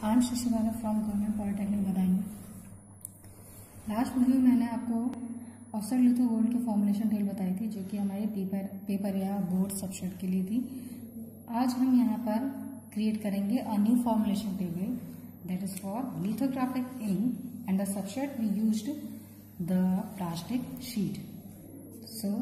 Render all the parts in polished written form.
I am Shashibala from government polytechnic Budaun. Last video में मैंने आपको ऑक्साइड लिथो गोल्ड की फॉर्मुलेशन टेबल बताई थी, जो कि हमारे पेपर या बोर्ड सबसेट के लिए थी। आज हम यहाँ पर क्रिएट करेंगे a new formulation table that is for lithographic ink and the subset we used the plastic sheet. So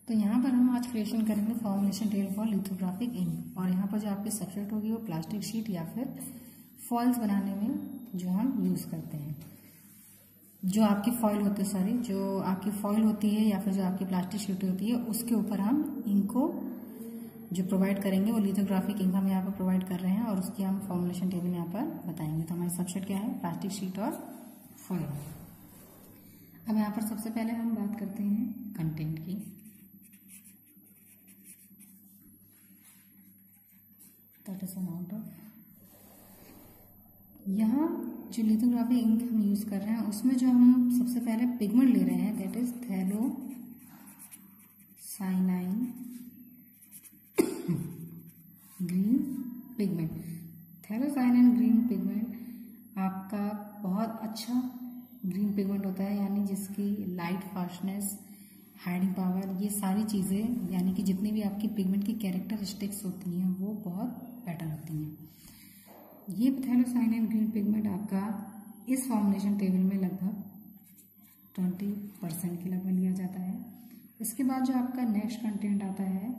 तो यहाँ पर हम आज क्रिएशन करेंगे formulation table for lithographic ink, और यहाँ पर जो आपकी सबसेट होगी वो प्लास्टिक शीट या फिर फॉइल्स बनाने में जो हम यूज करते हैं। जो आपकी फॉइल होती है, जो आपकी फॉइल होती है या फिर जो आपकी प्लास्टिक शीट होती है, उसके ऊपर हम इंक को जो प्रोवाइड करेंगे वो लिथोग्राफिक इंक हम यहाँ पर प्रोवाइड कर रहे हैं, और उसकी हम फॉर्मुलेशन टेबल यहाँ पर बताएंगे। तो हमारी सबसेट क्या है? प्लास्टिक शीट और फॉइल। अब यहाँ पर सबसे पहले हम बात करते हैं कंटेंट की। दैट इज अमाउंट ऑफ, यहाँ जो लिथोग्राफी इंक हम यूज कर रहे हैं उसमें जो हम सबसे पहले पिगमेंट ले रहे हैं that is phthalocyanine green pigment. Phthalocyanine green pigment आपका बहुत अच्छा ग्रीन पिगमेंट होता है, यानी जिसकी लाइट फास्टनेस, हाइडिंग पावर, ये सारी चीज़ें यानी कि जितनी भी आपकी पिगमेंट की कैरेक्टरिस्टिक्स होती हैं वो बहुत बेटर होती हैं। ये थैलोसाइनाइन ग्रीन पिगमेंट आपका इस फॉर्मुलेशन टेबल में लगभग 20% के लगभग लिया जाता है। इसके बाद जो आपका नेक्स्ट कंटेंट आता है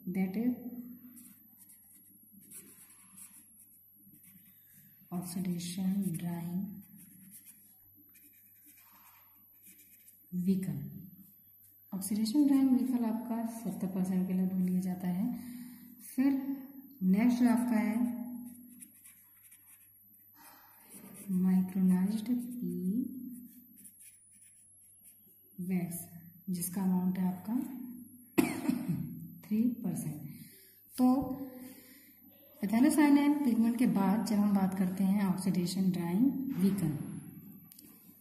that is oxidation drawing vehicle. Oxidation drawing vehicle आपका 70% के लगभग लिया जाता है। फिर नेक्स्ट जो आपका है माइक्रोनाइज्ड पी वैक्स, जिसका अमाउंट है आपका 3%। तो थैलोसाइनाइन पिगमेंट के बाद जब हम बात करते हैं ऑक्सीडेशन ड्राइंग व्हीकल,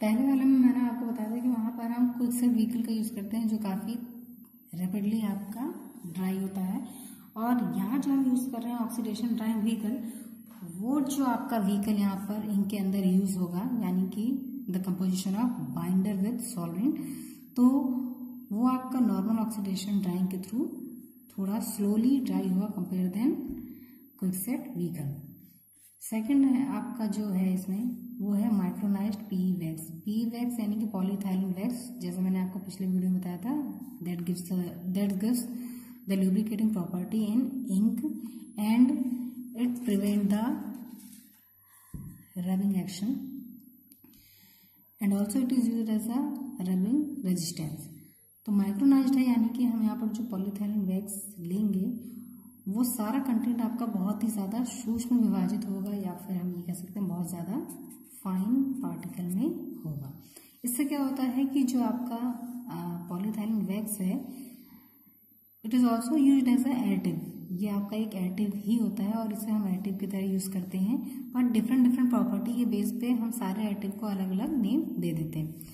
पहले वाले में मैंने आपको बताया था कि वहाँ पर हम क्विकसिल्वर व्हीकल का यूज़ करते हैं जो काफ़ी रैपिडली आपका ड्राई होता है, और यहाँ जो हम यूज़ कर रहे हैं ऑक्सीडेशन ड्राइंग व्हीकल, वो जो आपका व्हीकल यहाँ पर इंक के अंदर यूज़ होगा, यानी कि the composition of binder with solvent, तो वो आपका नॉर्मल ऑक्सीडेशन ड्राइंग के थ्रू थोड़ा स्लोली ड्राई होगा compare than quickset vehicle. Second है आपका जो है इसमें वो है micronised P wax. P wax यानी कि पॉलीथाइलिन वैक्स, जैसे मैंने आपको पिछले वीडियो में बताया था, that gives the lubricating property in ink and it prevent the rubbing action and also it is used as a rubbing resistance. तो माइक्रोनाइज्ड है यानी कि हम यहाँ पर जो पॉलीथाइलिन वैक्स लेंगे वो सारा कंटेंट आपका बहुत ही ज़्यादा सूक्ष्म विभाजित होगा, या फिर हम ये कह सकते हैं बहुत ज़्यादा फाइन पार्टिकल में होगा। इससे क्या होता है कि जो आपका पॉलीथाइलिन वैक्स है it is also used as a additive. ये आपका एक एडिटिव ही होता है और इसे हम एडिटिव की तरह यूज़ करते हैं, पर डिफरेंट प्रॉपर्टी के बेस पे हम सारे एडिटिव को अलग अलग नेम दे देते हैं।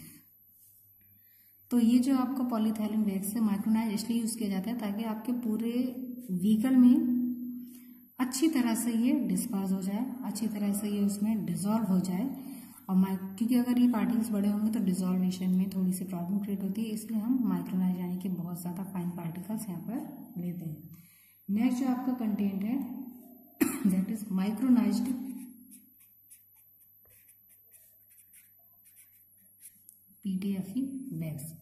तो ये जो आपका पॉलीथाइलिन वैक्स है माइक्रोनाइज्ड इसलिए यूज़ किया जाता है ताकि आपके पूरे व्हीकल में अच्छी तरह से ये डिस्पर्स हो जाए, अच्छी तरह से ये उसमें डिजॉल्व हो जाए, और क्योंकि अगर ये पार्टिकल्स बड़े होंगे तो डिजॉल्वेशन में थोड़ी सी प्रॉब्लम क्रिएट होती है, इसलिए हम माइक्रोनाइज्ड यानी कि बहुत ज़्यादा फाइन पार्टिकल्स यहाँ पर लेते हैं। नेक्स्ट जो आपका कंटेंट है that is micronised PTFE wax.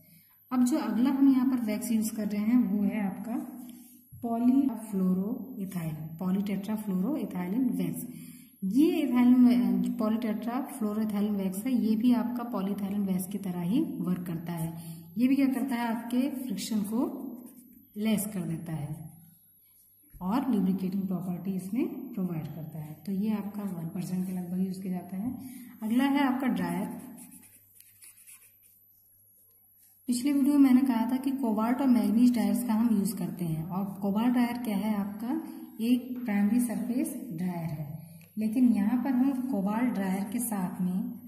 अब जो अगला हम यहाँ पर वैक्स यूज कर रहे हैं वो है आपका पॉलीटेट्राफ्लोरोइथाइलिन वैक्स। ये इथाइलिन पॉलीटेट्राफ्लोरोइथाइलिन वैक्स है, ये भी आपका पॉलीइथाइलिन वैक्स की तरह ही वर्क करता है। ये भी क्या करता है, आपके फ्रिक्शन को लेस कर देता है। और लुब्रिकेटिंग प्रॉपर्टी इसमें प्रोवाइड करता है। तो ये आपका 1% के लगभग यूज़ किया जाता है। अगला है आपका ड्रायर। पिछले वीडियो में मैंने कहा था कि कोबाल्ट और मैग्नीज ड्रायर्स का हम यूज़ करते हैं, और कोबाल्ट ड्रायर क्या है, आपका एक प्राइमरी सरफेस ड्रायर है। लेकिन यहाँ पर हम कोबाल्ट ड्रायर के साथ में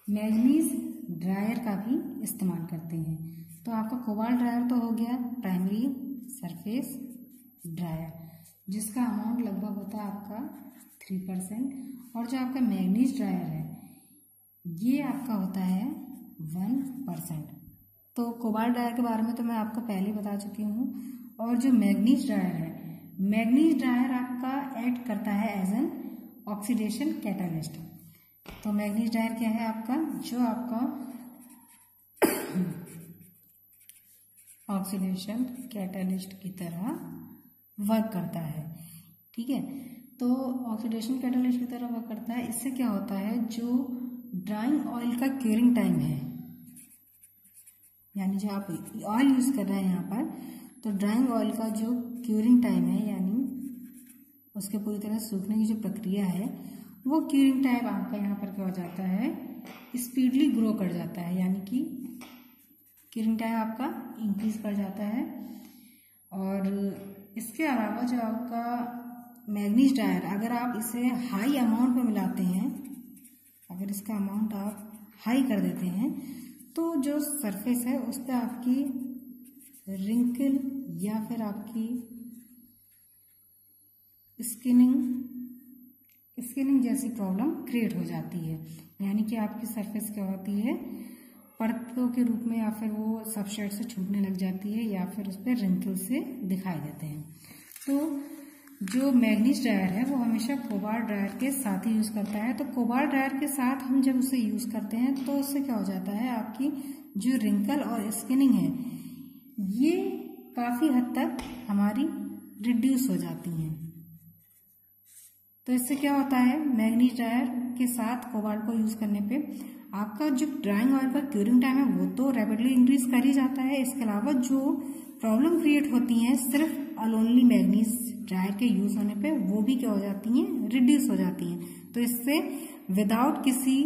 मैग्नीज ड्रायर का भी इस्तेमाल करते हैं। तो आपका कोबाल्ट ड्रायर तो हो गया प्राइमरी सरफेस ड्रायर, जिसका अमाउंट लगभग होता है आपका 3%, और जो आपका मैग्नीज ड्रायर है ये आपका होता है 1%। तो कोबाल्ट ड्रायर के बारे में तो मैं आपको पहले ही बता चुकी हूँ। और जो मैग्नीज ड्रायर है, मैग्नीज ड्रायर आपका एक्ट करता है एज एन ऑक्सीडेशन कैटालिस्ट। तो मैग्नीज ड्रायर क्या है आपका, जो आपका ऑक्सीडेशन कैटालिस्ट की तरह वर्क करता है। ठीक है, तो ऑक्सीडेशन कैटालिस्ट की तरह वर्क करता है। इससे क्या होता है, जो ड्राइंग ऑयल का क्यूरिंग टाइम है, यानी जो आप ऑयल यूज कर रहे हैं यहाँ पर, तो ड्राइंग ऑयल का जो क्यूरिंग टाइम है, यानी उसके पूरी तरह सूखने की जो प्रक्रिया है, वो क्यूरिंग टाइम आपका यहाँ पर क्या हो जाता है, स्पीडली ग्रो कर जाता है, यानी कि क्यूरिंग टाइम आपका इंक्रीज कर जाता है। और इसके अलावा जो आपका मैग्नीज ड्रायर, अगर आप इसे हाई अमाउंट में मिलाते हैं, अगर इसका अमाउंट आप हाई कर देते हैं, तो जो सरफेस है उस पर आपकी रिंकल या फिर आपकी स्किनिंग जैसी प्रॉब्लम क्रिएट हो जाती है। यानी कि आपकी सरफेस क्या होती है, परतों के रूप में, या फिर वो सबस्ट्रेट से छूटने लग जाती है, या फिर उस पर रिंकल से दिखाई देते हैं। तो जो मैग्नीज ड्रायर है वो हमेशा कोबाल्ट ड्रायर के साथ ही यूज़ करता है। तो कोबाल्ट ड्रायर के साथ हम जब उसे यूज़ करते हैं तो उससे क्या हो जाता है, आपकी जो रिंकल और स्किनिंग है ये काफ़ी हद तक हमारी रिड्यूस हो जाती हैं। तो इससे क्या होता है, मैग्नीज ड्रायर के साथ कोबाल्ट को यूज़ करने पे आपका जो ड्राइंग ऑयल का क्यूरिंग टाइम है वो तो रैपिडली इंक्रीज कर ही जाता है। इसके अलावा जो प्रॉब्लम क्रिएट होती हैं सिर्फ अलोनली मैग्नीज ड्रायर के यूज़ होने पे, वो भी क्या हो जाती हैं, रिड्यूस हो जाती हैं। तो इससे विदाउट किसी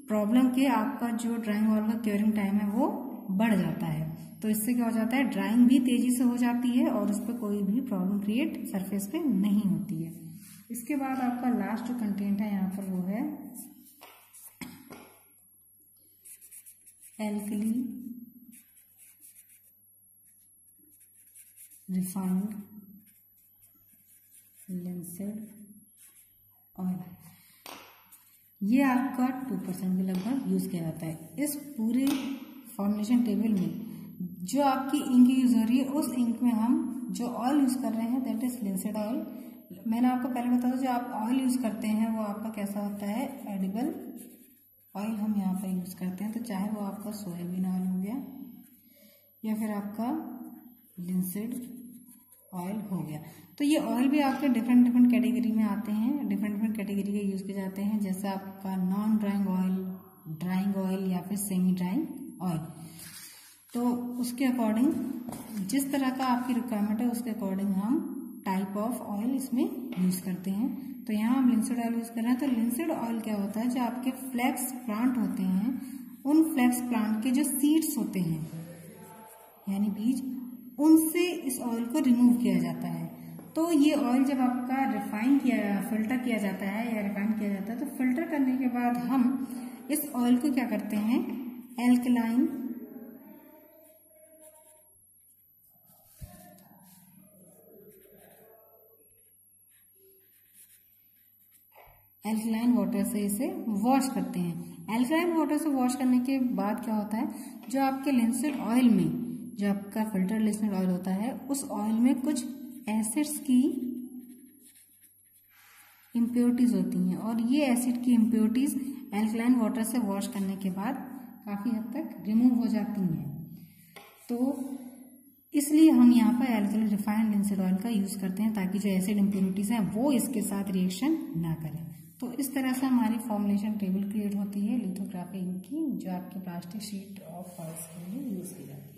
प्रॉब्लम के आपका जो ड्राइंग ऑयल का क्यूरिंग टाइम है वो बढ़ जाता है। तो इससे क्या हो जाता है, ड्राइंग भी तेजी से हो जाती है और उस पर कोई भी प्रॉब्लम क्रिएट सरफेस पे नहीं होती है। इसके बाद आपका लास्ट जो कंटेंट है यहाँ पर वो है एल्कली रिफाइंड लिंसेड ऑयल। ये आपका 2% के लगभग यूज किया जाता है। इस पूरे फॉर्मुलेशन टेबल में जो आपकी इंक यूज हो रही है, उस इंक में हम जो ऑयल यूज कर रहे हैं दैट इज लिंसेड ऑयल। मैंने आपको पहले बताया था जो आप ऑयल यूज करते हैं वो आपका कैसा होता है, एडिबल ऑयल हम यहाँ पर यूज करते हैं। तो चाहे वो आपका सोयाबीन ऑयल हो गया या फिर आपका लिंसेड ऑयल हो गया। तो ये ऑयल भी आपके डिफरेंट कैटेगरी में आते हैं, डिफरेंट कैटेगरी के यूज किए जाते हैं, जैसे आपका non drawing oil, drawing oil या फिर सेमी ड्राइंग ऑयल। तो उसके अकॉर्डिंग जिस तरह का आपकी रिक्वायरमेंट है उसके अकॉर्डिंग हम टाइप ऑफ ऑयल इसमें यूज करते हैं। तो यहाँ हम लिंसेड ऑयल यूज कर रहे हैं। तो लिंसेड ऑयल क्या होता है, जो आपके फ्लैक्स प्लांट होते हैं, उन फ्लैक्स प्लांट के जो सीड्स होते हैं यानी बीज, उनसे इस ऑयल को रिमूव किया जाता है। तो ये ऑयल जब आपका फिल्टर किया जाता है या रिफाइन किया जाता है, तो फिल्टर करने के बाद हम इस ऑयल को क्या करते हैं, एल्कलाइन वाटर से इसे वॉश करते हैं। एल्कलाइन वाटर से वॉश करने के बाद क्या होता है, जो आपके लिंसेड ऑयल में, जो आपका फिल्टर लिंसेड ऑयल होता है, उस ऑयल में कुछ एसिड्स की इम्प्योरिटीज होती हैं, और ये एसिड की इम्प्योरिटीज एल्कलाइन वाटर से वॉश करने के बाद काफ़ी हद तक रिमूव हो जाती हैं। तो इसलिए हम यहाँ पर एल्कली रिफाइंड लिंसेड ऑयल का यूज़ करते हैं, ताकि जो एसिड इम्प्योरिटीज हैं वो इसके साथ रिएक्शन ना करें। तो इस तरह से हमारी फॉर्मुलेशन टेबल क्रिएट होती है लिथोग्राफी इंक की, जो आपके प्लास्टिक शीट ऑफ फॉइल्स के लिए यूज़ की जाती है।